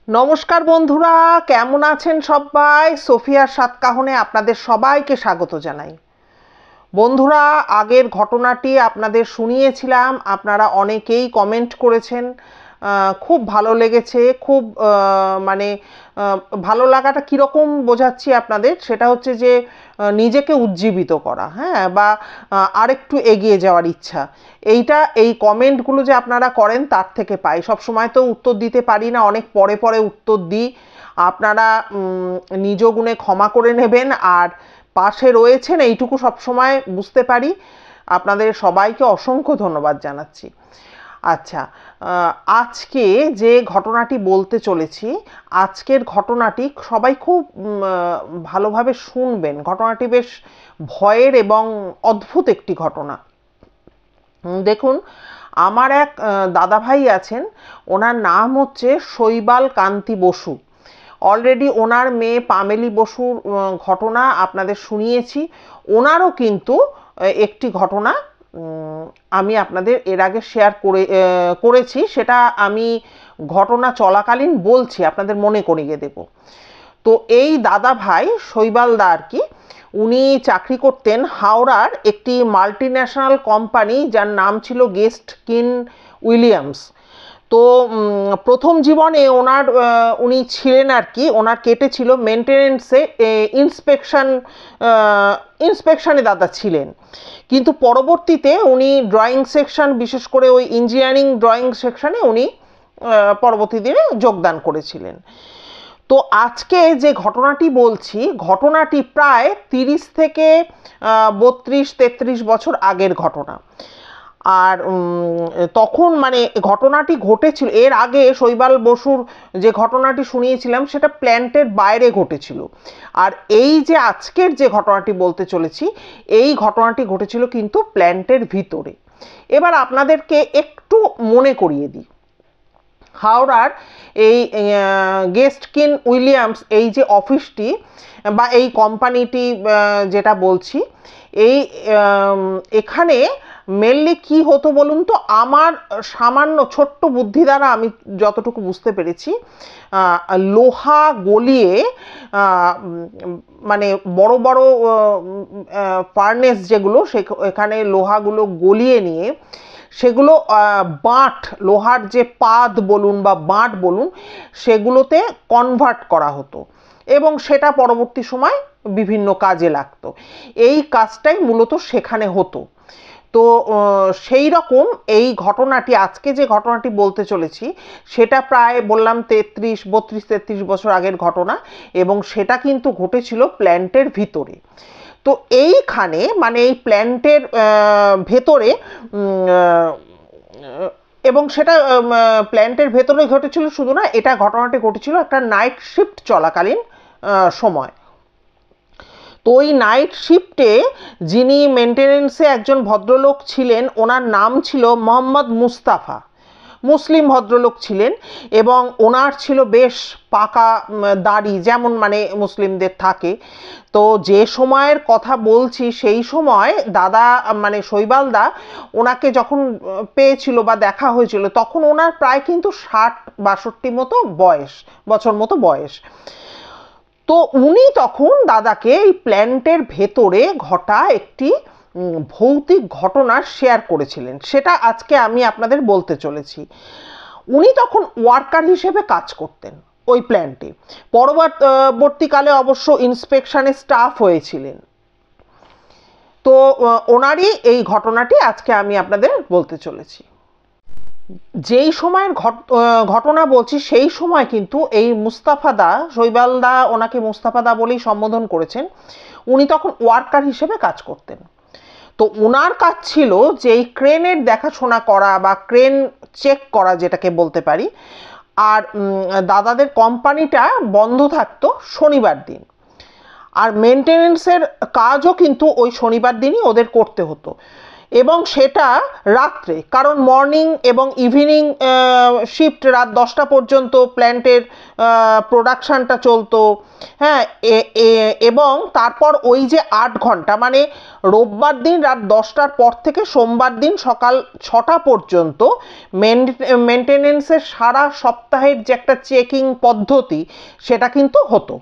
নমস্কার বন্ধুরা, কেমন আছেন সবাই? সোফিয়ার সাতকাহনে আপনাদের সবাইকে স্বাগত জানাই। বন্ধুরা, আগের ঘটনাটি আপনাদের শুনিয়েছিলাম, আপনারা অনেকেই কমেন্ট করেছেন, খুব ভালো লেগেছে। খুব মানে ভালো লাগাটা কীরকম বোঝাচ্ছি আপনাদের, সেটা হচ্ছে যে নিজেকে উজ্জীবিত করা, হ্যাঁ, বা আরেকটু এগিয়ে যাওয়ার ইচ্ছা। এই কমেন্টগুলো যে আপনারা করেন তার থেকে পাই। সবসময় তো উত্তর দিতে পারি না, অনেক পরে পরে উত্তর দিই। আপনারা নিজ গুণে ক্ষমা করে নেবেন, আর পাশে রয়েছেন এইটুকু সবসময় বুঝতে পারি। আপনাদের সবাইকে অসংখ্য ধন্যবাদ জানাচ্ছি। আচ্ছা, আজকে যে ঘটনাটি বলতে চলেছি, আজকের ঘটনাটি সবাই খুব ভালোভাবে শুনবেন। ঘটনাটি বেশ ভয়ের এবং অদ্ভুত একটি ঘটনা। দেখুন, আমার এক দাদাভাই আছেন, ওনার নাম হচ্ছে শৈবাল কান্তি বসু। অলরেডি ওনার মেয়ে পামেলি বসুর ঘটনা আপনাদের শুনিয়েছি। ওনারও কিন্তু একটি ঘটনা আমি আপনাদের এর আগে শেয়ার করেছি, সেটা আমি ঘটনা চলাকালীন বলছি, আপনাদের মনে করিয়ে দেব। তো এই দাদা ভাই শৈবালদা আর কি, উনি চাকরি করতেন হাওড়ার একটি মাল্টিন্যাশনাল কোম্পানি, যার নাম ছিল গেস্ট কিন উইলিয়ামস। তো প্রথম জীবনে উনি ছিলেন আর কি, ওনার কেটেছিল মেনটেনেন্সে, ইন্সপেকশনে দাদা ছিলেন। কিন্তু পরবর্তীতে উনি ড্রয়িং সেকশন, বিশেষ করে ওই ইঞ্জিনিয়ারিং ড্রয়িং সেকশনে উনি পরবর্তী দিনে যোগদান করেছিলেন। তো আজকে যে ঘটনাটি বলছি, ঘটনাটি প্রায় 30 থেকে 32-33 বছর আগের ঘটনা। আর তখন মানে ঘটনাটি ঘটেছিল, এর আগে শৈবাল বসুর যে ঘটনাটি শুনিয়েছিলাম সেটা প্ল্যান্টের বাইরে ঘটেছিল। আর এই যে আজকের যে ঘটনাটি বলতে চলেছি, এই ঘটনাটি ঘটেছিল কিন্তু প্ল্যান্টের ভিতরে। এবার আপনাদেরকে একটু মনে করিয়ে দিই। হাওড়ার এই গেস্ট কিন উইলিয়ামস, এই যে অফিসটি বা এই কোম্পানিটি যেটা বলছি, এখানে মেনলি কি হতো বলুন তো? আমার সামান্য ছোট্ট বুদ্ধি দ্বারা আমি যতটুকু বুঝতে পেরেছি, লোহা গলিয়ে, মানে বড় বড় ফার্নেস যেগুলো, এখানে লোহাগুলো গলিয়ে নিয়ে সেগুলো বাঁট, লোহার যে পাত বলুন বা বাঁট বলুন, সেগুলোতে কনভার্ট করা হতো এবং সেটা পরবর্তী সময় বিভিন্ন কাজে লাগতো। এই কাজটাই মূলত সেখানে হতো। তো সেই রকম এই ঘটনাটি, আজকে যে ঘটনাটি বলতে চলেছি, সেটা প্রায় বললাম 32-33 বছর আগের ঘটনা, এবং সেটা কিন্তু ঘটেছিল প্ল্যান্টের ভিতরে। তো এইখানে মানে এই প্ল্যান্টের ভেতরে, এবং সেটা প্ল্যান্টের ভেতরে ঘটেছিল শুধু না, এটা ঘটনাটি ঘটেছিল একটা নাইট শিফট চলাকালীন সময়। তো ওই নাইট শিফটে যিনি মেনটেনেন্সে একজন ভদ্রলোক ছিলেন, ওনার নাম ছিল মোহাম্মদ মুস্তাফা। মুসলিম ভদ্রলোক ছিলেন এবং ওনার ছিল বেশ পাকা দাড়ি, যেমন মানে মুসলিমদের থাকে। তো যে সময়ের কথা বলছি, সেই সময় দাদা মানে শৈবালদা ওনাকে যখন পেয়েছিল বা দেখা হয়েছিল, তখন ওনার প্রায় কিন্তু 60-62 বছর মতো বয়স। তো উনি তখন দাদাকে এই প্ল্যান্টের ভেতরে ঘটা একটি ভৌতিক ঘটনা শেয়ার করেছিলেন, সেটা আজকে আমি আপনাদের বলতে চলেছি। উনি তখন ওয়ার্কার হিসেবে কাজ করতেন ওই প্ল্যান্টে, পরবর্তীকালে অবশ্য ইন্সপেকশনে স্টাফ হয়েছিলেন। তো ওনারই এই ঘটনাটি আজকে আমি আপনাদের বলতে চলেছি। যেই সময়ের ঘটনা বলছি, সেই সময় কিন্তু এই মুস্তাফাদা, শৈবালদা ওনাকে মুস্তাফাদা বলেই সম্বোধন করেছেন, উনি তখন ওয়ার্কার হিসেবে কাজ করতেন। তো ওনার কাজ ছিল যে এই ক্রেনের দেখাশোনা করা বা ক্রেন চেক করা, যেটাকে বলতে পারি। আর দাদাদের কোম্পানিটা বন্ধ থাকতো শনিবার দিন, আর মেনটেনেন্সের কাজও কিন্তু ওই শনিবার দিনই ওদের করতে হতো। এবং সেটা রাত্রে, কারণ মর্নিং এবং ইভিনিং শিফট রাত 10টা পর্যন্ত প্ল্যান্টের প্রোডাকশানটা চলতো। হ্যাঁ, এবং তারপর ওই যে 8 ঘন্টা, মানে রোববার দিন রাত 10টার পর থেকে সোমবার দিন সকাল 6টা পর্যন্ত মেনটেনেন্সের সারা সপ্তাহের যে একটা চেকিং পদ্ধতি সেটা কিন্তু হতো।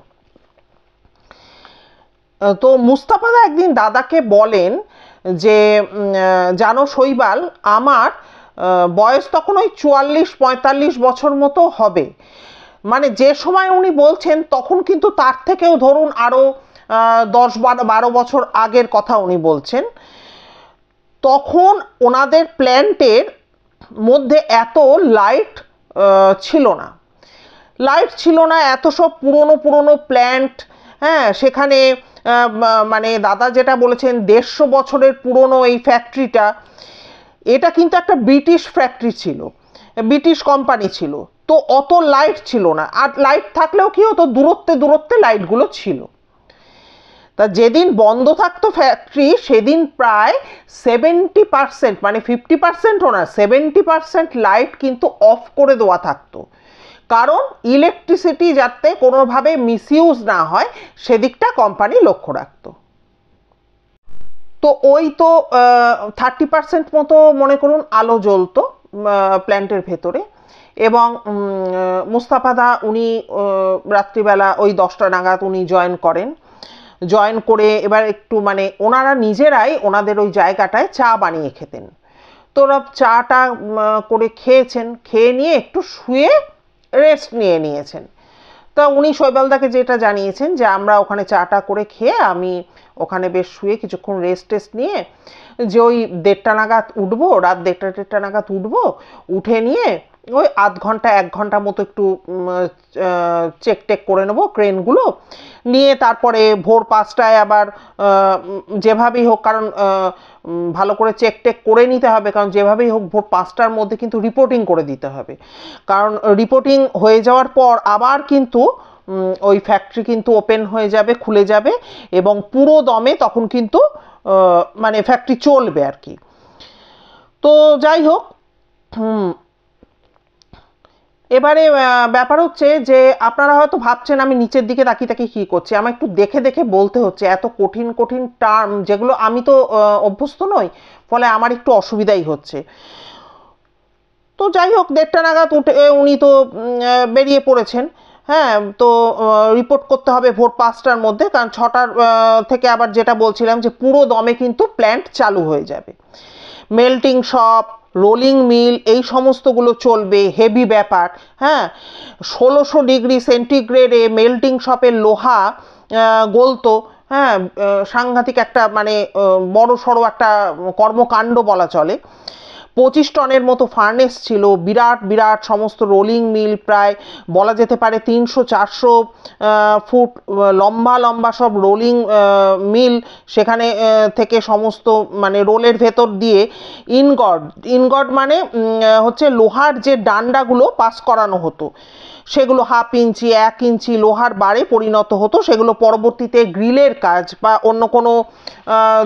তো মুস্তাফাদা একদিন দাদাকে বলেন যে জানো শৈবাল, আমার বয়স তখন ওই 44-45 বছর মতো হবে। মানে যে সময় উনি বলছেন তখন কিন্তু তার থেকেও ধরুন আরও 10-12 বছর আগের কথা উনি বলছেন। তখন ওনাদের প্ল্যান্টের মধ্যে এত লাইট ছিল না, এত সব পুরনো প্ল্যান্ট। হ্যাঁ, সেখানে মানে দাদা যেটা বলেছেন 150 বছরের পুরনো এই ফ্যাক্টরিটা, এটা কিন্তু একটা ব্রিটিশ ফ্যাক্টরি ছিল, ব্রিটিশ কোম্পানি ছিল। তো অত লাইট ছিল না, আর লাইট থাকলেও কি হতো, দূরত্বে লাইটগুলো ছিল। তা যেদিন বন্ধ থাকতো ফ্যাক্টরি সেদিন প্রায় 70%, মানে 50%ও না, 70% লাইট কিন্তু অফ করে দেওয়া থাকতো, কারণ ইলেকট্রিসিটি যাতে কোনোভাবে মিসইউজ না হয় সেদিকটা কোম্পানি লক্ষ্য রাখতো। তো ওই তো 30% মতো মনে করুন আলো জ্বলতো প্ল্যান্টের ভেতরে। এবং মুস্তাফাদা উনি রাত্রিবেলা ওই 10টা নাগাদ উনি জয়েন করে এবার একটু মানে ওনারা নিজেরাই ওনাদের ওই জায়গাটায় চা বানিয়ে খেতেন। তো ওরা চাটা করে খেয়েছেন, খেয়ে নিয়ে একটু শুয়ে রেস্ট নিয়েছেন। তা উনি শৈবালদাকে যেটা জানিয়েছেন যে আমরা ওখানে চাটা করে খেয়ে আমি ওখানে বেশ শুয়ে কিছুক্ষণ রেস্ট নিয়ে যে ওই 1:30 নাগাদ উঠবো, রাত 1:30 নাগাদ উঠবো, উঠে নিয়ে ওই 1 ঘন্টা মতো একটু চেক করে নেবো ক্রেনগুলো নিয়ে, তারপরে ভোর 5টায় আবার যেভাবেই হোক, কারণ ভালো করে চেক করে নিতে হবে, কারণ যেভাবেই হোক ভোর 5টার মধ্যে কিন্তু রিপোর্টিং করে দিতে হবে, কারণ রিপোর্টিং হয়ে যাওয়ার পর আবার কিন্তু ওই ফ্যাক্টরি কিন্তু ওপেন হয়ে যাবে, খুলে যাবে, এবং পুরো দমে তখন কিন্তু মানে ফ্যাক্টরি চলবে আর কি। তো যাই হোক, এবারে ব্যাপার হচ্ছে যে আপনারা হয়তো ভাবছেন আমি নিচের দিকে তাকিয়ে কী করছি, আমার একটু দেখে বলতে হচ্ছে, এত কঠিন টার্ম যেগুলো আমি তো অভ্যস্ত নই, ফলে আমার একটু অসুবিধাই হচ্ছে। তো যাই হোক, 1:30 নাগাদ উনি তো বেরিয়ে পড়েছেন। হ্যাঁ, তো রিপোর্ট করতে হবে ভোর 5টার মধ্যে, কারণ 6টার থেকে আবার যেটা বলছিলাম যে পুরো দমে কিন্তু প্ল্যান্ট চালু হয়ে যাবে। মেল্টিং শপ, রোলিং মিল, এই সমস্তগুলো চলবে, হেভি ব্যাপার। হ্যাঁ, 1600 ডিগ্রি সেন্টিগ্রেডে মেল্টিং শপের লোহা গলতো। হ্যাঁ, সাংঘাতিক একটা মানে বড় সড়ো একটা কর্মকাণ্ড বলা চলে। 25 টনের মতো ফার্নেস ছিল, বিরাট সমস্ত রোলিং মিল, প্রায় বলা যেতে পারে 300-400 ফুট লম্বা সব রোলিং মিল, সেখানে থেকে সমস্ত মানে রোলের ভেতর দিয়ে ইনগড মানে হচ্ছে লোহার যে ডান্ডাগুলো পাস করানো হতো, সেগুলো 1/2 ইঞ্চি 1 ইঞ্চি লোহার বারে পরিণত হতো, সেগুলো পরবর্তীতে গ্রিলের কাজ বা অন্য কোনো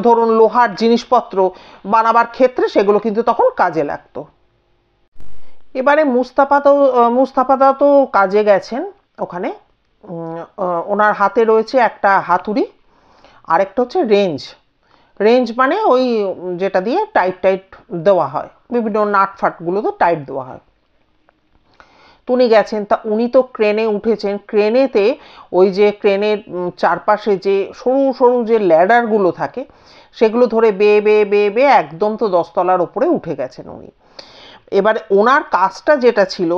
ধরুন লোহার জিনিসপত্র বানাবার ক্ষেত্রে সেগুলো কিন্তু তখন কাজে লাগতো। এবারে মুস্তাফাদা তো কাজে গেছেন ওখানে, ওনার হাতে রয়েছে একটা হাতুড়ি, আরেকটা হচ্ছে রেঞ্জ মানে ওই যেটা দিয়ে টাইট দেওয়া হয়, বিভিন্ন নাট ফাটগুলো তো টাইট দেওয়া হয়। উনি গেছেন, তা উনি তো ক্রেনে উঠেছেন, ক্রেনেতে ওই যে ক্রেনের চারপাশে যে সরু যে ল্যাডারগুলো থাকে সেগুলো ধরে বেয়ে একদম তো 10 তলার ওপরে উঠে গেছেন উনি। এবার ওনার কাজটা যেটা ছিল,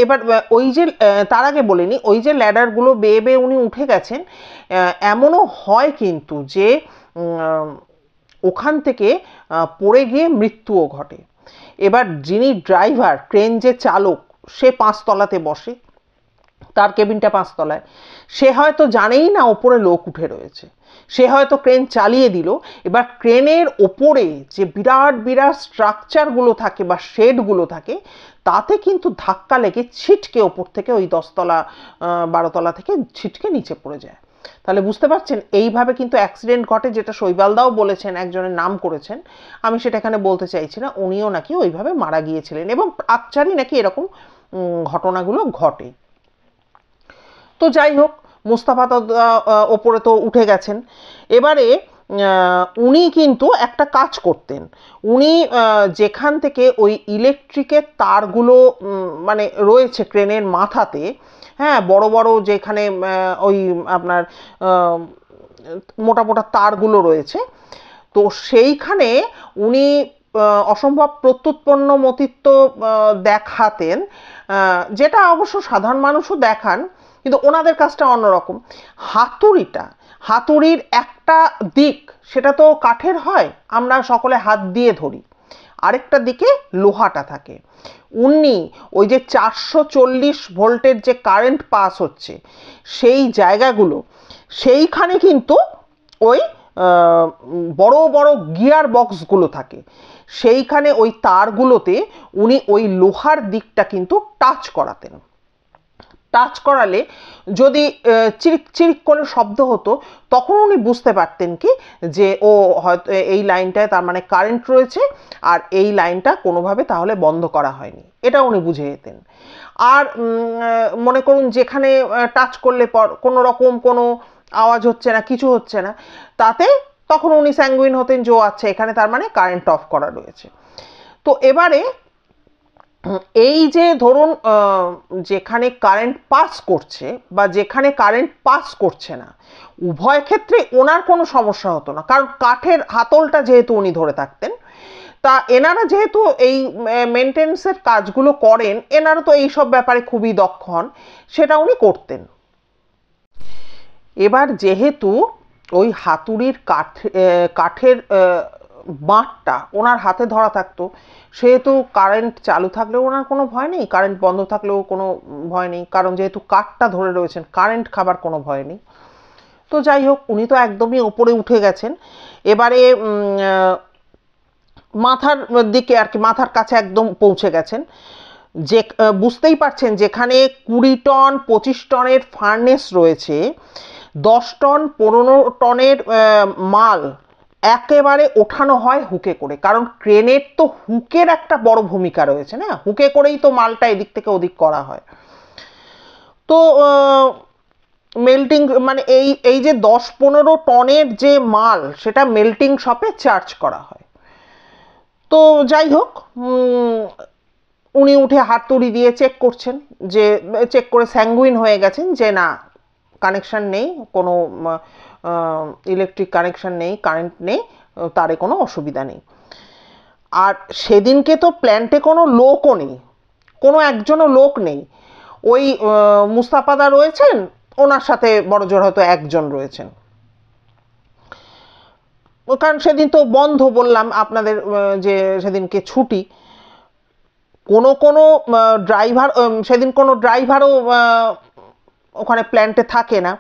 এবার ওই যে তার আগে বলিনি, ওই যে ল্যাডারগুলো বেয়ে উনি উঠে গেছেন, এমনও হয় কিন্তু যে ওখান থেকে পড়ে গিয়ে মৃত্যুও ঘটে। এবার যিনি ড্রাইভার, ক্রেন যে চালক, সে 5 তলাতে বসে, তার কেবিনটা 5 তলায়, সে হয়তো জানেই না ওপরে লোক উঠে রয়েছে, সে হয়তো ক্রেন চালিয়ে দিল। এবার ক্রেনের ওপরে যে বিরাট স্ট্রাকচারগুলো থাকে বা শেডগুলো থাকে, তাতে কিন্তু ধাক্কা লেগে ছিটকে ওপর থেকে ওই 10 তলা 12 তলা থেকে ছিটকে নিচে পড়ে যায়। তাহলে বুঝতে পারছেন এইভাবে কিন্তু অ্যাক্সিডেন্ট ঘটে, যেটা শৈবালদাও বলেছেন, একজনের নাম করেছেন, আমি সেটা এখানে বলতে চাইছি না, উনিও নাকি ওইভাবে মারা গিয়েছিলেন এবং আকচারই নাকি এরকম ঘটনাগুলো ঘটে। তো যাই হোক, মুস্তাফা তো ওপরে তো উঠে গেছেন। এবারে উনি কিন্তু একটা কাজ করতেন, উনি যেখান থেকে ওই ইলেকট্রিকের তারগুলো মানে রয়েছে ক্রেনের মাথাতে, হ্যাঁ, বড় বড় যেখানে ওই আপনার মোটা মোটা তারগুলো রয়েছে, তো সেইখানে উনি অসম্ভব প্রত্যুৎপন্নমতিত্ব দেখাতেন, যেটা অবশ্য সাধারণ মানুষও দেখান, কিন্তু ওনাদের কাজটা অন্যরকম। হাতুড়ির একটা দিক সেটা তো কাঠের হয়, আমরা সকলে হাত দিয়ে ধরি, আরেকটা দিকে লোহাটা থাকে। উনি ওই যে 440 ভোল্টের যে কারেন্ট পাস হচ্ছে সেই জায়গাগুলো, সেইখানে কিন্তু ওই বড় বড় গিয়ার বক্সগুলো থাকে, সেইখানে ওই তারগুলোতে উনি ওই লোহার দিকটা কিন্তু টাচ করাতেন। টাচ করালে যদি চিরিক চিরিক করে শব্দ হতো, তখন উনি বুঝতে পারতেন কি যে ও হয়তো এই লাইনটায় তার মানে কারেন্ট রয়েছে, আর এই লাইনটা কোনোভাবে তাহলে বন্ধ করা হয়নি, এটা উনি বুঝে যেতেন। আর মনে করুন যেখানে টাচ করলে পর কোনো রকম কোনো আওয়াজ হচ্ছে না, কিছু হচ্ছে না, তাতে তখন উনি স্যাঙ্গুইন হতেন যে আচ্ছা এখানে তার মানে কারেন্ট অফ করা রয়েছে। তো এবারে এই যে ধরুন যেখানে কারেন্ট পাস করছে বা যেখানে কারেন্ট পাস করছে না, উভয় ক্ষেত্রে ওনার কোনো সমস্যা হতো না, কারণ কাঠের হাতলটা যেহেতু উনি ধরে থাকতেন, তা এনারা যেহেতু এই মেনটেন্সের কাজগুলো করেন, এনারা তো এইসব ব্যাপারে খুবই দক্ষ হন, সেটা উনি করতেন। এবার যেহেতু ওই হাতুড়ির কাঠের বাঁটটা ওনার হাতে ধরা থাকতো, সেহেতু কারেন্ট চালু থাকলেও ওনার কোনো ভয় নেই, কারেন্ট বন্ধ থাকলেও কোনো ভয় নেই, কারণ যেহেতু কাঠটা ধরে রয়েছেন, কারেন্ট খাবার কোনো ভয় নেই। তো যাই হোক, উনি তো একদমই ওপরে উঠে গেছেন। এবারে মাথার দিকে আর কি, মাথার কাছে একদম পৌঁছে গেছেন, যে বুঝতেই পারছেন যেখানে 20 টন 25 টনের ফার্নেস রয়েছে, 10 টন 15 টনের মাল একেবারে ওঠানো হয় হুকে করে, কারণ ক্রেনের তো হুকের একটা বড় ভূমিকা রয়েছে না, হুকে করেই তো মালটা এদিক থেকে ওদিক করা হয়। তো মেল্টিং মানে এই যে 10-15 টনের যে মাল, সেটা মেল্টিং শপে চার্জ করা হয়। তো যাই হোক, উনি উঠে হাতুড়ি দিয়ে চেক করছেন, যে চেক করে স্যাঙ্গুইন হয়ে গেছেন যে না, কানেকশান নেই, কোনো ইলেকট্রিক কানেকশান নেই, কারেন্ট নেই, তারে কোনো অসুবিধা নেই। আর সেদিনকে তো প্ল্যান্টে কোনো লোকও নেই, কোনো একজনও লোক নেই, ওই মুস্তাফাদা রয়েছেন, ওনার সাথে বড়জোর হয়তো একজন রয়েছেন, কারণ সেদিন তো বন্ধ, বললাম আপনাদের যে সেদিনকে ছুটি। কোনো ড্রাইভার, সেদিন কোনো ড্রাইভারও ওখানে প্ল্যান্টে থাকে না,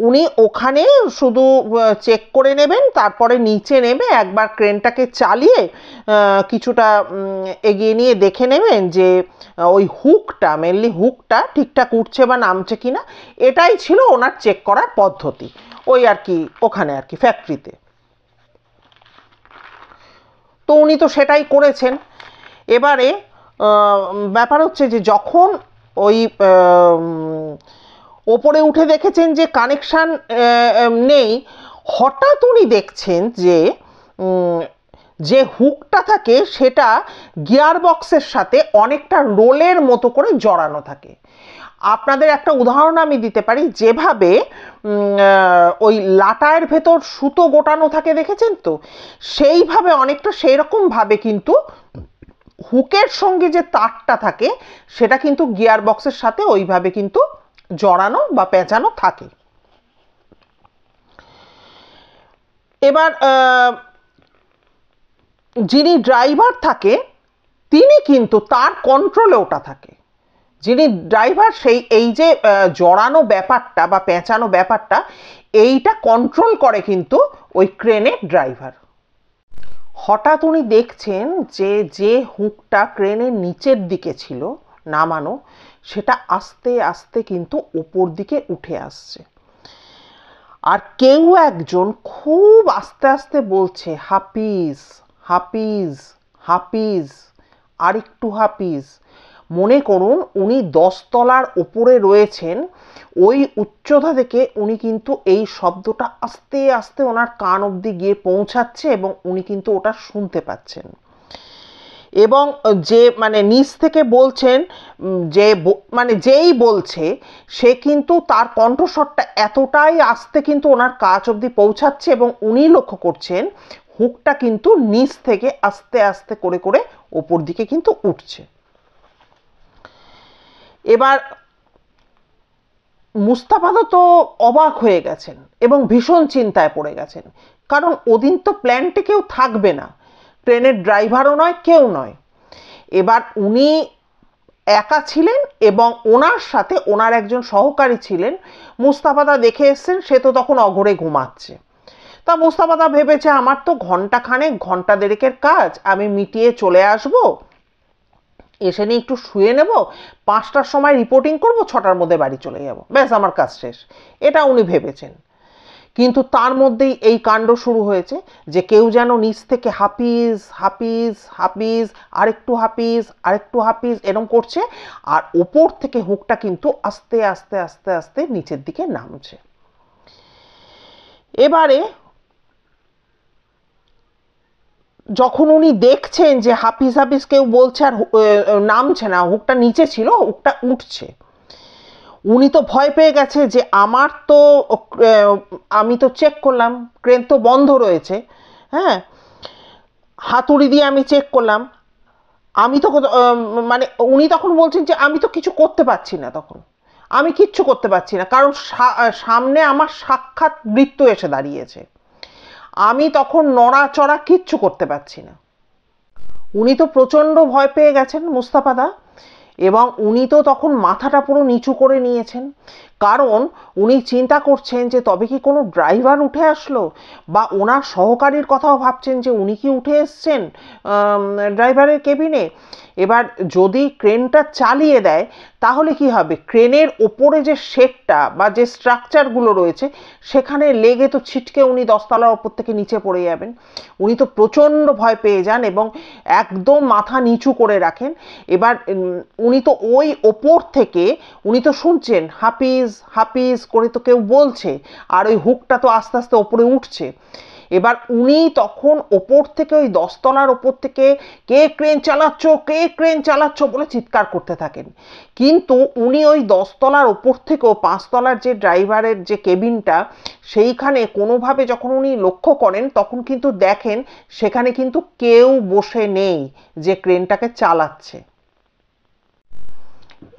উনি ওখানে শুধু চেক করে নেবেন, তারপরে নিচে নেমে একবার ক্রেনটাকে চালিয়ে কিছুটা এগিয়ে নিয়ে দেখে নেবেন যে ওই হুকটা, মেনলি হুকটা ঠিকঠাক উঠছে বা নামছে কিনা, এটাই ছিল ওনার চেক করার পদ্ধতি, ওই আর কি ওখানে আর কি ফ্যাক্টরিতে। তো উনি তো সেটাই করেছেন। এবারে ব্যাপার হচ্ছে যে যখন ওই ওপরে উঠে দেখেছেন যে কানেকশান নেই, হঠাৎ উনি দেখছেন যে যে হুকটা থাকে সেটা গিয়ার বক্সের সাথে অনেকটা রোলের মতো করে জড়ানো থাকে। আপনাদের একটা উদাহরণ আমি দিতে পারি, যেভাবে ওই লাটায়ের ভেতর সুতো গোটানো থাকে দেখেছেন তো, সেইভাবে অনেকটা সেই রকম ভাবে কিন্তু হুকের সঙ্গে যে তারটা থাকে সেটা কিন্তু গিয়ার বক্সের সাথে ওইভাবে কিন্তু জড়ানো বা পেঁচানো থাকে। এবার যিনি ড্রাইভার থাকে তিনি কিন্তু তার কন্ট্রোলে ওটা থাকে, যিনি ড্রাইভার সেই এই যে জড়ানো ব্যাপারটা বা পেঁচানো ব্যাপারটা, এইটা কন্ট্রোল করে কিন্তু ওই ক্রেনের ড্রাইভার। হঠাৎ উনি দেখছেন যে যে হুকটা ক্রেনের নিচের দিকে ছিল নামানো, সেটা আস্তে আস্তে কিন্তু ওপর দিকে উঠে আসছে। আর কেউ একজন খুব আস্তে আস্তে বলছে হাফিজ, হাফিজ, হাফিজ, আর একটু হাফিজ। মনে করুন উনি 10 তলার ওপরে রয়েছেন, ওই উচ্চতা থেকে উনি কিন্তু এই শব্দটা আস্তে আস্তে ওনার কান অবধি গিয়ে পৌঁছাচ্ছে এবং উনি কিন্তু ওটা শুনতে পাচ্ছেন। এবং যে মানে নিচ থেকে বলছেন, যে মানে যেই বলছে সে কিন্তু তার কণ্ঠস্বরটা এতটাই আস্তে কিন্তু ওনার কাছ অবধি পৌঁছাচ্ছে এবং উনি লক্ষ্য করছেন হুকটা কিন্তু নিচ থেকে আস্তে আস্তে করে করে ওপর দিকে কিন্তু উঠছে। এবার মুস্তাফাদা তো অবাক হয়ে গেছেন এবং ভীষণ চিন্তায় পড়ে গেছেন, কারণ ওদিন তো প্ল্যান্টে কেউ থাকবে না, ট্রেনের ড্রাইভারও নয়, কেউ নয়। এবার উনি একা ছিলেন এবং ওনার সাথে ওনার একজন সহকারী ছিলেন। মুস্তাফাদা দেখে এসছেন, সে তো তখন অঘরে ঘুমাচ্ছে। তা মুস্তাফাদা ভেবেছে আমার তো ঘন্টাখানেক ঘন্টা দেড়েকের কাজ, আমি মিটিয়ে চলে আসব, এসে নিয়ে একটু শুয়ে নেব, 5টার সময় রিপোর্টিং করব, 6টার মধ্যে বাড়ি চলে যাব, ব্যাস আমার কাজ শেষ, এটা উনি ভেবেছেন। কিন্তু তার মধ্যেই এই কাণ্ড শুরু হয়েছে যে কেউ যেন নিচ থেকে হাফিজ, হাফিজ, হাফিজ, আরেকটু হাফিজ, আরেকটু হাফিজ এরকম করছে, আর ওপর থেকে হুকটা কিন্তু আস্তে আস্তে আস্তে আস্তে নিচের দিকে নামছে। এবারে যখন উনি দেখছেন যে হাফিজ হাফিজ কেউ বলছে আর নামছে না, হুকটা নিচে ছিল, হুকটা উঠছে, উনি তো ভয় পেয়ে গেছে যে আমার তো আমি তো চেক করলাম ক্রেন তো বন্ধ রয়েছে, হ্যাঁ, হাতুড়ি দিয়ে আমি চেক করলাম, আমি তো মানে উনি তখন বলছেন যে আমি তো কিছু করতে পারছি না, তখন আমি কিচ্ছু করতে পারছি না, কারণ সামনে আমার সাক্ষাৎ মৃত্যু এসে দাঁড়িয়েছে, আমি তখন নড়াচড়া কিচ্ছু করতে পারছি না। উনি তো প্রচণ্ড ভয় পেয়ে গেছেন মুস্তাফাদা, এবং উনি তো তখন মাথাটা পুরো নিচু করে নিয়েছেন, কারণ উনি চিন্তা করছেন যে তবে কি কোনো ড্রাইভার উঠে আসলো, বা ওনার সহকারীর কথাও ভাবছেন যে উনি কি উঠে এসছেন ড্রাইভারের কেবিনে। এবার যদি ক্রেনটা চালিয়ে দেয় তাহলে কি হবে, ক্রেনের ওপরে যে শেডটা বা যে স্ট্রাকচারগুলো রয়েছে সেখানে লেগে তো ছিটকে উনি 10 তলার ওপর থেকে নিচে পড়ে যাবেন। উনি তো প্রচণ্ড ভয় পেয়ে যান এবং একদম মাথা নিচু করে রাখেন। এবার উনি তো ওই ওপর থেকে উনি তো শুনছেন হাফিজ, হাফিজ করে তো কেউ বলছে, আর ওই হুকটা তো আস্তে আস্তে ওপরে উঠছে। এবার উনি তখন ওপর থেকে ওই 10 তলার ওপর থেকে কে ক্রেন চালাচ্ছ, কে ক্রেন চালাচ্ছ বলে চিৎকার করতে থাকেন। কিন্তু উনি ওই 10 তলার ওপর থেকেও 5 তলার যে ড্রাইভারের যে কেবিনটা সেইখানে কোনোভাবে যখন উনি লক্ষ্য করেন তখন কিন্তু দেখেন সেখানে কিন্তু কেউ বসে নেই যে ক্রেনটাকে চালাচ্ছে।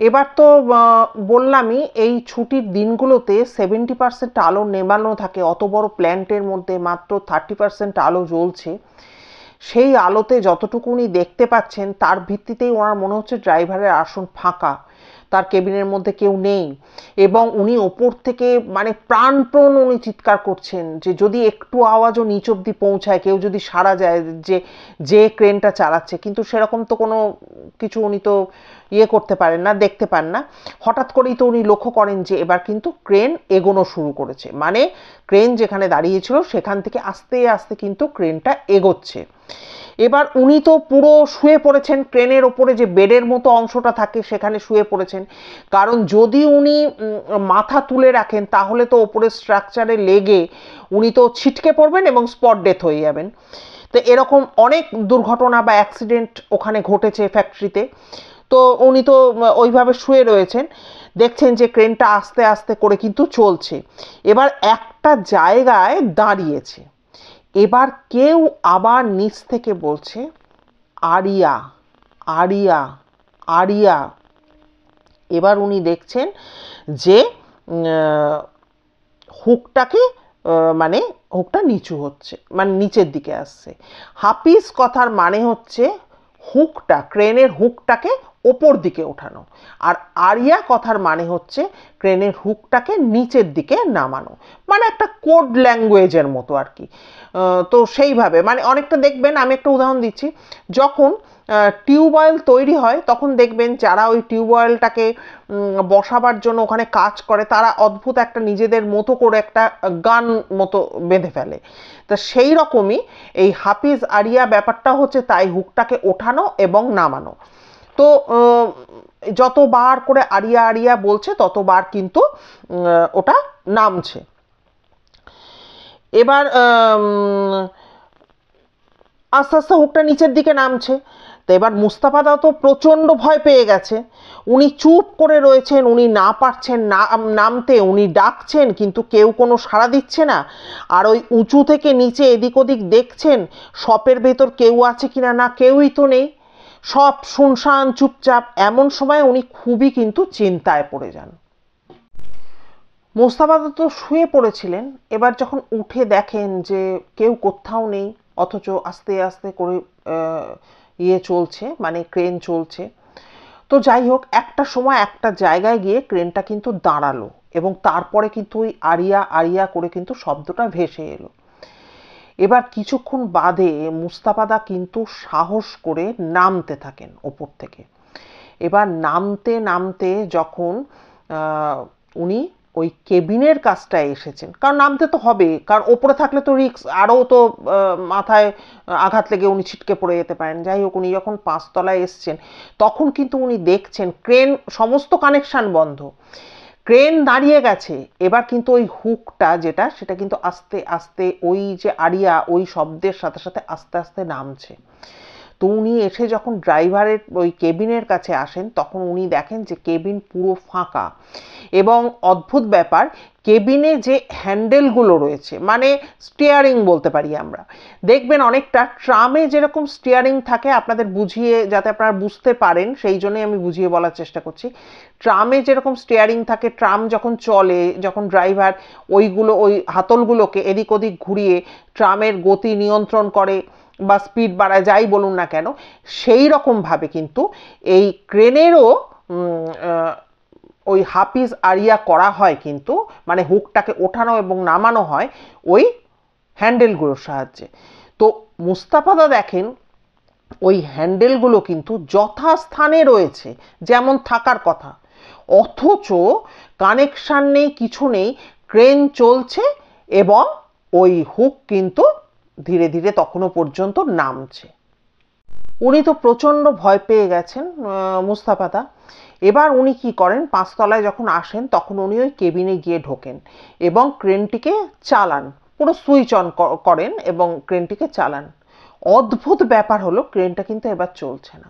এবার তো বললামই এই ছুটির দিনগুলোতে 70% আলো নেভানো থাকে, অত বড় প্ল্যান্টের মধ্যে মাত্র 30% আলো জ্বলছে। সেই আলোতে যতটুকু উনি দেখতে পাচ্ছেন তার ভিত্তিতেই ওনার মনে হচ্ছে ড্রাইভারের আসন ফাঁকা, তার কেবিনের মধ্যে কেউ নেই, এবং উনি ওপর থেকে মানে প্রাণপণ উনি চিৎকার করছেন যে যদি একটু আওয়াজও নিচ অব্দি পৌঁছায়, কেউ যদি সাড়া যায় যে যে ক্রেনটা চালাচ্ছে, কিন্তু সেরকম তো কোনো কিছু উনি তো ইয়ে করতে পারেন না, দেখতে পান না। হঠাৎ করেই তো উনি লক্ষ্য করেন যে এবার কিন্তু ক্রেন এগোনো শুরু করেছে, মানে ক্রেন যেখানে দাঁড়িয়েছিল সেখান থেকে আস্তে আস্তে কিন্তু ক্রেনটা এগোচ্ছে। এবার উনি তো পুরো শুয়ে পড়েছেন, ট্রেনের ওপরে যে বেডের মতো অংশটা থাকে সেখানে শুয়ে পড়েছেন, কারণ যদি উনি মাথা তুলে রাখেন তাহলে তো ওপরের স্ট্রাকচারে লেগে উনি তো ছিটকে পড়বেন এবং স্পট ডেথ হয়ে যাবেন। তো এরকম অনেক দুর্ঘটনা বা অ্যাক্সিডেন্ট ওখানে ঘটেছে ফ্যাক্টরিতে। তো উনি তো ওইভাবে শুয়ে রয়েছেন, দেখছেন যে ক্রেনটা আস্তে আস্তে করে কিন্তু চলছে, এবার একটা জায়গায় দাঁড়িয়েছে। এবার কেউ আবার নিচ থেকে বলছে আরিয়া, আরিয়া, আরিয়া। এবার উনি দেখছেন যে হুকটাকে মানে হুকটা নিচু হচ্ছে, মানে নিচের দিকে আসছে। হাফিজ কথার মানে হচ্ছে হুকটা, ক্রেনের হুকটাকে ওপর দিকে ওঠানো, আর আরিয়া কথার মানে হচ্ছে ক্রেনের হুকটাকে নিচের দিকে নামানো, মানে একটা কোড ল্যাঙ্গুয়েজের মতো আর কি। তো সেইভাবে মানে অনেকটা দেখবেন, আমি একটা উদাহরণ দিচ্ছি, যখন টিউবওয়েল তৈরি হয় তখন দেখবেন যারা ওই টিউবওয়েলটাকে বসাবার জন্য ওখানে কাজ করে তারা অদ্ভুত একটা নিজেদের মতো করে একটা গান মতো বেঁধে ফেলে। তা সেই রকমই এই হাফিজ আরিয়া ব্যাপারটা হচ্ছে তাই, হুকটাকে ওঠানো এবং নামানো। তো যতবার করে আরিয়া আরিয়া বলছে ততবার কিন্তু ওটা নামছে। এবার আস্তে আস্তে হুকটা নিচের দিকে নামছে। তো এবার মুস্তাফাদা তো প্রচণ্ড ভয় পেয়ে গেছে, উনি চুপ করে রয়েছেন, উনি না পারছেন না নামতে, উনি ডাকছেন কিন্তু কেউ কোনো সাড়া দিচ্ছে না। আর ওই উঁচু থেকে নিচে এদিক ওদিক দেখছেন শপের ভেতর কেউ আছে কিনা, না কেউই তো নেই, সব শুনশান চুপচাপ। এমন সময় উনি খুবই কিন্তু চিন্তায় পড়ে যান। মোস্তাফাদা তো শুয়ে পড়েছিলেন, এবার যখন উঠে দেখেন যে কেউ কোথাও নেই, অথচ আস্তে আস্তে করে চলছে, মানে ক্রেন চলছে। তো যাই হোক, একটা সময় একটা জায়গায় গিয়ে ক্রেনটা কিন্তু দাঁড়ালো এবং তারপরে কিন্তু ওই আরিয়া আরিয়া করে কিন্তু শব্দটা ভেসে এলো। এবার কিছুক্ষণ বাদে মুস্তাফাদা কিন্তু সাহস করে নামতে থাকেন ওপর থেকে। এবার নামতে নামতে যখন উনি ওই কেবিনের কাজটায় এসেছেন, কারণ নামতে তো হবে, কারণ ওপরে থাকলে তো রিস্ক, আরও তো মাথায় আঘাত লেগে উনি ছিটকে পড়ে যেতে পারেন। যাই হোক, উনি যখন 5 তলায় এসছেন তখন কিন্তু উনি দেখছেন ক্রেন সমস্ত কানেকশন বন্ধ, ক্রেন দাঁড়িয়ে গেছে। এবার কিন্তু ওই হুকটা যেটা সেটা কিন্তু আস্তে আস্তে ওই যে আরিয়া ওই শব্দের সাথে সাথে আস্তে আস্তে নামছে। তো উনি এসে যখন ড্রাইভারের ওই কেবিনের কাছে আসেন তখন উনি দেখেন যে কেবিন পুরো ফাঁকা এবং অদ্ভুত ব্যাপার, কেবিনে যে হ্যান্ডেলগুলো রয়েছে, মানে স্টিয়ারিং বলতে পারি আমরা, দেখবেন অনেকটা ট্রামে যেরকম স্টিয়ারিং থাকে, আপনাদের বুঝিয়ে যাতে আপনারা বুঝতে পারেন সেই জন্যই আমি বুঝিয়ে বলার চেষ্টা করছি। ট্রামে যেরকম স্টিয়ারিং থাকে, ট্রাম যখন চলে, যখন ড্রাইভার ওইগুলো ওই হাতলগুলোকে এদিক ওদিক ঘুরিয়ে ট্রামের গতি নিয়ন্ত্রণ করে বা স্পিড বাড়ায়, যাই বলুন না কেন, সেই রকমভাবে কিন্তু এই ক্রেনেরও ওই হাফিজ আরিয়া করা হয় কিন্তু, মানে হুকটাকে ওঠানো এবং নামানো হয় ওই হ্যান্ডেলগুলোর সাহায্যে। তো মুস্তাফাদা দেখেন ওই হ্যান্ডেলগুলো কিন্তু যথাস্থানে রয়েছে যেমন থাকার কথা, অথচ কানেকশান নেই, কিছু নেই, ক্রেন চলছে এবং ওই হুক কিন্তু ধীরে ধীরে তখনও পর্যন্ত নামছে। উনি তো প্রচণ্ড ভয় পেয়ে গেছেন মুস্তাফাদা। এবার উনি কি করেন, 5 তলায় যখন আসেন তখন উনি ওই কেবিনে গিয়ে ঢোকেন এবং ক্রেনটিকে চালান, পুরো সুইচ অন করেন এবং ক্রেনটিকে চালান। অদ্ভুত ব্যাপার হলো, ক্রেনটা কিন্তু এবার চলছে না।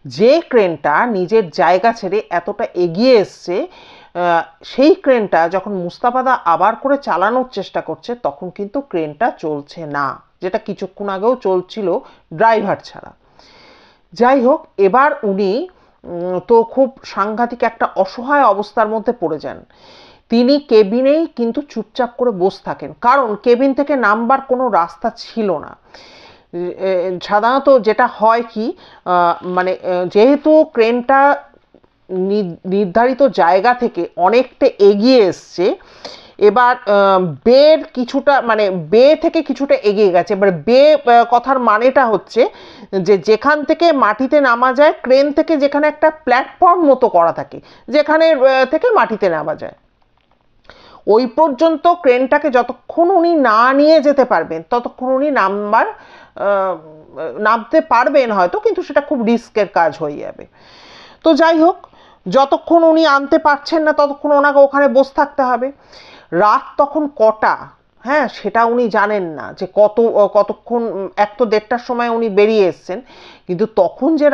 যে ক্রেনটা নিজের জায়গা ছেড়ে এতটা এগিয়ে এসছে, সেই ক্রেনটা যখন মুস্তাফাদা আবার করে চালানোর চেষ্টা করছে তখন কিন্তু ক্রেনটা চলছে না, যেটা কিছুক্ষণ আগেও চলছিল ড্রাইভার ছাড়া। যাই হোক, এবার উনি তো খুব সাংঘাতিক একটা অসহায় অবস্থার মধ্যে পড়ে যান। তিনি কেবিনেই কিন্তু চুপচাপ করে বসে থাকেন, কারণ কেবিন থেকে নামবার কোনো রাস্তা ছিল না। সাধারণত যেটা হয় কি, মানে যেহেতু ক্রেনটা নির্ধারিত জায়গা থেকে অনেকটা এগিয়ে এসছে, এবার বের কিছুটা, মানে বে থেকে কিছুটা এগিয়ে গেছে। এবার বে কথার মানেটা হচ্ছে যে যেখান থেকে মাটিতে নামা যায়, ক্রেন থেকে যেখানে একটা প্ল্যাটফর্ম মতো করা থাকে যেখানে থেকে মাটিতে নামা যায়, ওই পর্যন্ত ক্রেনটাকে যতক্ষণ উনি না নিয়ে যেতে পারবেন ততক্ষণ উনি নামতে পারবেন হয়তো, কিন্তু সেটা খুব রিস্কের কাজ হয়ে যাবে। তো যাই হোক, যতক্ষণ উনি আনতে পারছেন না ততক্ষণ ওনাকে ওখানে বসে থাকতে হবে। রাত তখন কটা, হ্যাঁ, সেটা উনি জানেন না যে কতক্ষণ, 1 তো 1:30টার সময় উনি বেরিয়ে এসছেন, কিন্তু তখন যে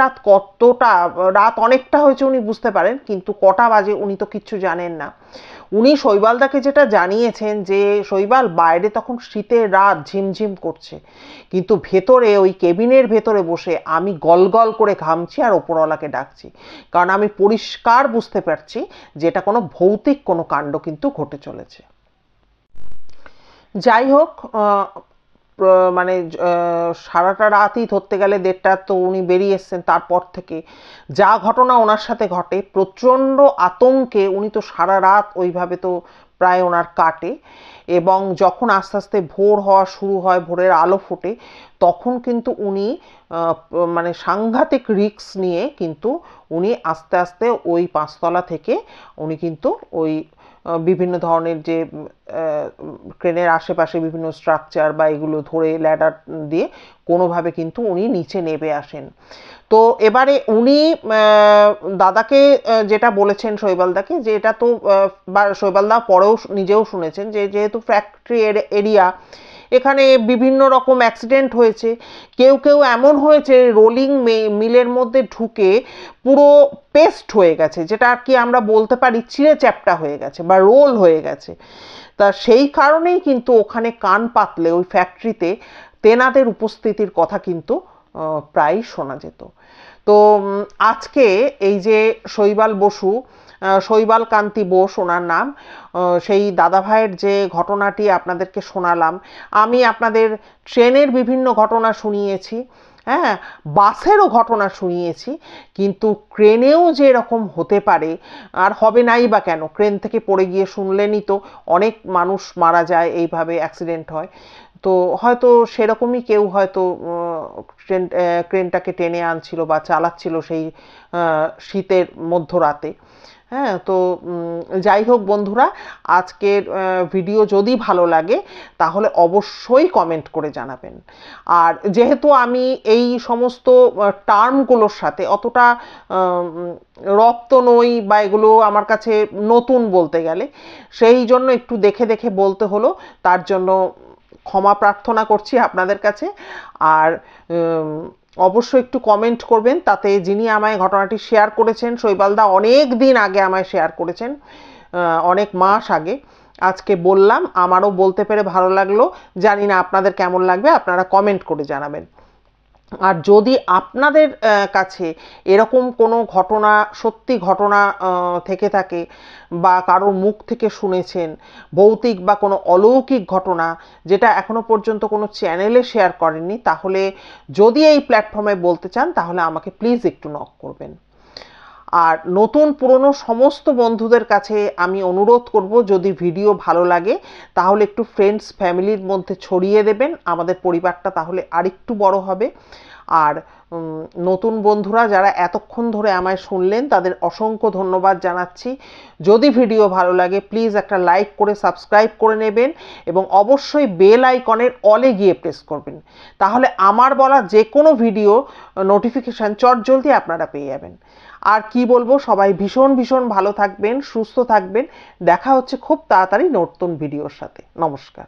রাত অনেকটা হয়েছে উনি বুঝতে পারেন, কিন্তু কটা বাজে উনি তো কিচ্ছু জানেন না। উনি শৈবালদাকে যেটা জানিয়েছেন যে শৈবাল, বাইরে তখন শীতের রাত, ঝিমঝিম করছে, কিন্তু ভেতরে ওই কেবিনের ভেতরে বসে আমি গলগল করে ঘামছি আর ওপরওয়ালাকে ডাকছি, কারণ আমি পরিষ্কার বুঝতে পারছি যে এটা কোনো ভৌতিক কোনো কাণ্ড কিন্তু ঘটে চলেছে। যাই হোক, মানে সারাটা রাতই ধরতে গেলে 1:30 তো উনি বেরিয়ে এসছেন, তারপর থেকে যা ঘটনা ওনার সাথে ঘটে প্রচণ্ড আতঙ্কে উনি তো সারা রাত ওইভাবে তো প্রায় ওনার কাটে। এবং যখন আস্তে আস্তে ভোর হওয়া শুরু হয়, ভোরের আলো ফোটে, তখন কিন্তু উনি মানে সাংঘাতিক রিস্ক নিয়ে কিন্তু উনি আস্তে আস্তে ওই 5তলা থেকে উনি কিন্তু ওই বিভিন্ন ধরনের যে ক্রেনের আশেপাশে বিভিন্ন স্ট্রাকচার বা এগুলো ধরে ল্যাডার দিয়ে কোনোভাবে কিন্তু উনি নিচে নেমে আসেন। তো এবারে উনি দাদাকে যেটা বলেছেন শৈবালদাকে, যে এটা তো বা শৈবালদা পরেও নিজেও শুনেছেন যে যেহেতু ফ্যাক্টরি এরিয়া, এখানে বিভিন্ন রকম অ্যাক্সিডেন্ট হয়েছে, কেউ কেউ এমন হয়েছে রোলিং মিলের মধ্যে ঢুকে পুরো পেস্ট হয়ে গেছে, যেটা আর কি আমরা বলতে পারি চিড়ে চ্যাপ্টা হয়ে গেছে বা রোল হয়ে গেছে। তা সেই কারণেই কিন্তু ওখানে কান পাতলে ওই ফ্যাক্টরিতে তেনাদের উপস্থিতির কথা কিন্তু প্রায়ই শোনা যেত। তো আজকে এই যে শৈবাল বসু, শৈবাল কান্তি বোস ওনার নাম, সেই দাদাভাইয়ের যে ঘটনাটি আপনাদেরকে শোনালাম, আমি আপনাদের ট্রেনের বিভিন্ন ঘটনা শুনিয়েছি, হ্যাঁ, বাসেরও ঘটনা শুনিয়েছি, কিন্তু ক্রেনেও যে এরকম হতে পারে, আর হবে নাই বা কেন, ক্রেন থেকে পড়ে গিয়ে শুনলেনই তো অনেক মানুষ মারা যায় এইভাবে, অ্যাক্সিডেন্ট হয়। তো হয়তো সেরকমই কেউ হয়তো ক্রেনটাকে টেনে আনছিল বা চালাচ্ছিল সেই শীতের মধ্যরাতে। হ্যাঁ, তো যাই হোক বন্ধুরা, আজকের ভিডিও যদি ভালো লাগে তাহলে অবশ্যই কমেন্ট করে জানাবেন। আর যেহেতু আমি এই সমস্ত টার্মগুলোর সাথে অতটা রপ্ত নই বা এগুলো আমার কাছে নতুন বলতে গেলে, সেই জন্য একটু দেখে দেখে বলতে হলো, তার জন্য ক্ষমা প্রার্থনা করছি আপনাদের কাছে। আর অবশ্যই একটু কমেন্ট করবেন, তাতে যিনি আমায় ঘটনাটি শেয়ার করেছেন, শৈবালদা অনেক দিন আগে আমায় শেয়ার করেছেন, অনেক মাস আগে, আজকে বললাম, আমারও বলতে পেরে ভালো লাগলো। জানি না আপনাদের কেমন লাগবে, আপনারা কমেন্ট করে জানাবেন। আর যদি আপনাদের কাছে এরকম কোনো ঘটনা, সত্যি ঘটনা থেকে থাকে বা কারোর মুখ থেকে শুনেছেন, ভৌতিক বা কোনো অলৌকিক ঘটনা যেটা এখনো পর্যন্ত কোনো চ্যানেলে শেয়ার করেননি, তাহলে যদি এই প্ল্যাটফর্মে বলতে চান তাহলে আমাকে প্লিজ একটু নক করবেন। আর নতুন পুরনো সমস্ত বন্ধুদের কাছে আমি অনুরোধ করব, যদি ভিডিও ভালো লাগে তাহলে একটু ফ্রেন্ডস ফ্যামিলির মধ্যে ছড়িয়ে দেবেন, আমাদের পরিবারটা তাহলে আরেকটু বড় হবে। আর নতুন বন্ধুরা যারা এতক্ষণ ধরে আমায় শুনলেন তাদের অসংখ্য ধন্যবাদ জানাচ্ছি। যদি ভিডিও ভালো লাগে প্লিজ একটা লাইক করে সাবস্ক্রাইব করে নেবেন এবং অবশ্যই বেল আইকনের অলে গিয়ে প্রেস করবেন, তাহলে আমার বলা যে কোনো ভিডিও নোটিফিকেশান চটজলদি আপনারা পেয়ে যাবেন। আর কি বলবো, সবাই ভীষণ ভীষণ ভালো থাকবেন, সুস্থ থাকবেন। দেখা হচ্ছে খুব তাড়াতাড়ি নতুন ভিডিওর সাথে। নমস্কার।